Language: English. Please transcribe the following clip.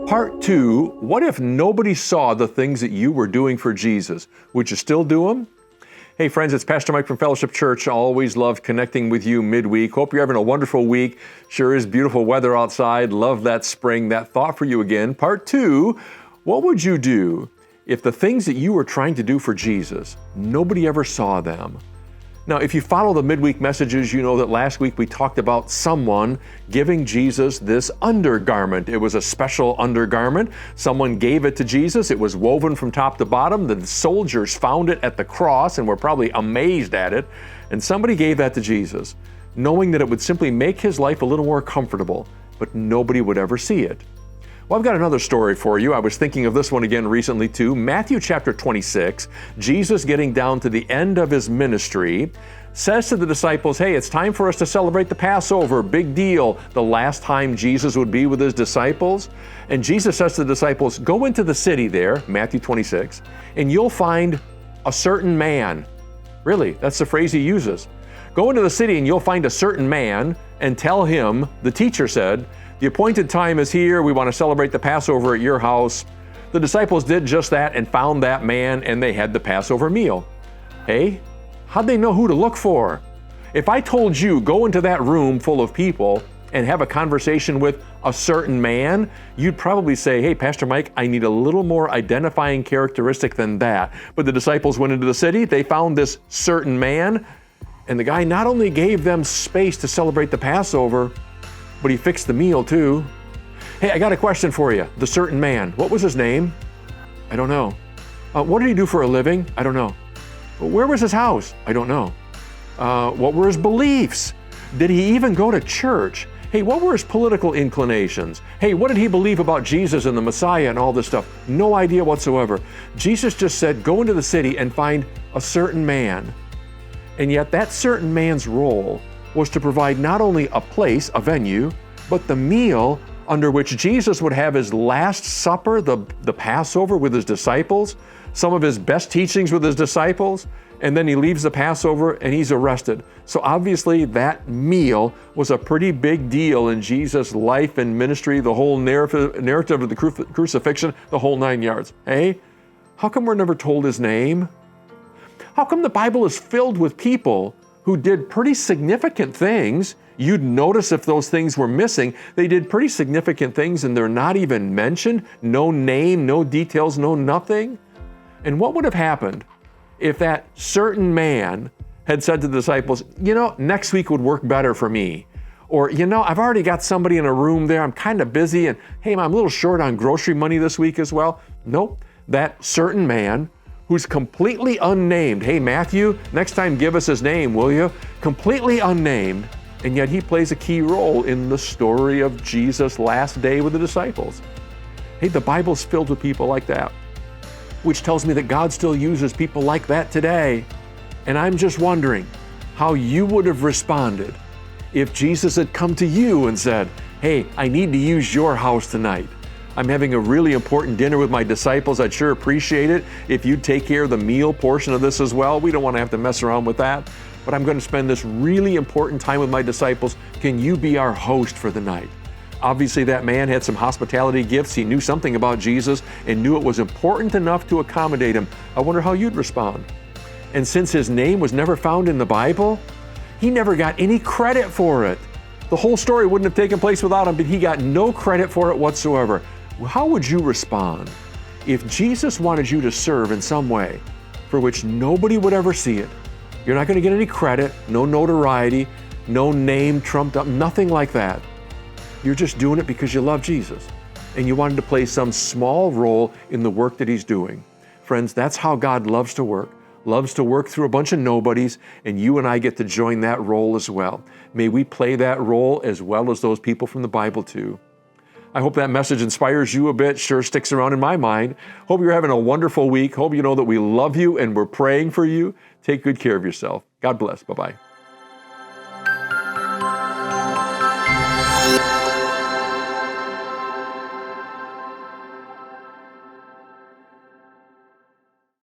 Part 2, what if nobody saw the things that you were doing for Jesus? Would you still do them? Hey friends, it's Pastor Mike from Fellowship Church. Always love connecting with you midweek. Hope you're having a wonderful week. Sure is beautiful weather outside. Love that spring. That thought for you again. Part 2, what would you do if the things that you were trying to do for Jesus, nobody ever saw them? Now, if you follow the midweek messages, you know that last week we talked about someone giving Jesus this undergarment. It was a special undergarment. Someone gave it to Jesus. It was woven from top to bottom. The soldiers found it at the cross and were probably amazed at it. And somebody gave that to Jesus, knowing that it would simply make his life a little more comfortable, but nobody would ever see it. Well, I've got another story for you. I was thinking of this one again recently too. Matthew chapter 26, Jesus getting down to the end of his ministry, says to the disciples, hey, it's time for us to celebrate the Passover. Big deal. The last time Jesus would be with his disciples. And Jesus says to the disciples, go into the city there, Matthew 26, and you'll find a certain man. Really, that's the phrase he uses. Go into the city and you'll find a certain man and tell him, the teacher said, the appointed time is here. We want to celebrate the Passover at your house. The disciples did just that and found that man, and they had the Passover meal. Hey, how'd they know who to look for? If I told you, go into that room full of people and have a conversation with a certain man, you'd probably say, hey, Pastor Mike, I need a little more identifying characteristic than that. But the disciples went into the city, they found this certain man, and the guy not only gave them space to celebrate the Passover, but he fixed the meal too. Hey, I got a question for you. The certain man, what was his name? I don't know. What did he do for a living? I don't know. Where was his house? I don't know. What were his beliefs? Did he even go to church? Hey, what were his political inclinations? Hey, what did he believe about Jesus and the Messiah and all this stuff? No idea whatsoever. Jesus just said, go into the city and find a certain man. And yet that certain man's role was to provide not only a place, a venue, but the meal under which Jesus would have his last supper, the Passover with his disciples, some of his best teachings with his disciples, and then he leaves the Passover and he's arrested. So obviously that meal was a pretty big deal in Jesus' life and ministry, the whole narrative of the crucifixion, the whole 9 yards. Hey, how come we're never told his name? How come the Bible is filled with people who did pretty significant things? You'd notice if those things were missing. They did pretty significant things and they're not even mentioned. No name, no details, no nothing. And what would have happened if that certain man had said to the disciples, you know, next week would work better for me. Or, you know, I've already got somebody in a room there. I'm kind of busy and hey, I'm a little short on grocery money this week as well. Nope, that certain man who's completely unnamed. Hey, Matthew, next time give us his name, will you? Completely unnamed, and yet he plays a key role in the story of Jesus' last day with the disciples. Hey, the Bible's filled with people like that, which tells me that God still uses people like that today. And I'm just wondering how you would have responded if Jesus had come to you and said, hey, I need to use your house tonight. I'm having a really important dinner with my disciples. I'd sure appreciate it if you'd take care of the meal portion of this as well. We don't want to have to mess around with that, but I'm going to spend this really important time with my disciples. Can you be our host for the night? Obviously, that man had some hospitality gifts. He knew something about Jesus and knew it was important enough to accommodate him. I wonder how you'd respond. And since his name was never found in the Bible, he never got any credit for it. The whole story wouldn't have taken place without him, but he got no credit for it whatsoever. How would you respond if Jesus wanted you to serve in some way for which nobody would ever see it? You're not going to get any credit, no notoriety, no name trumped up, nothing like that. You're just doing it because you love Jesus and you wanted to play some small role in the work that he's doing. Friends, that's how God loves to work through a bunch of nobodies, and you and I get to join that role as well. May we play that role as well as those people from the Bible too. I hope that message inspires you a bit, sure sticks around in my mind. Hope you're having a wonderful week. Hope you know that we love you and we're praying for you. Take good care of yourself. God bless. Bye-bye.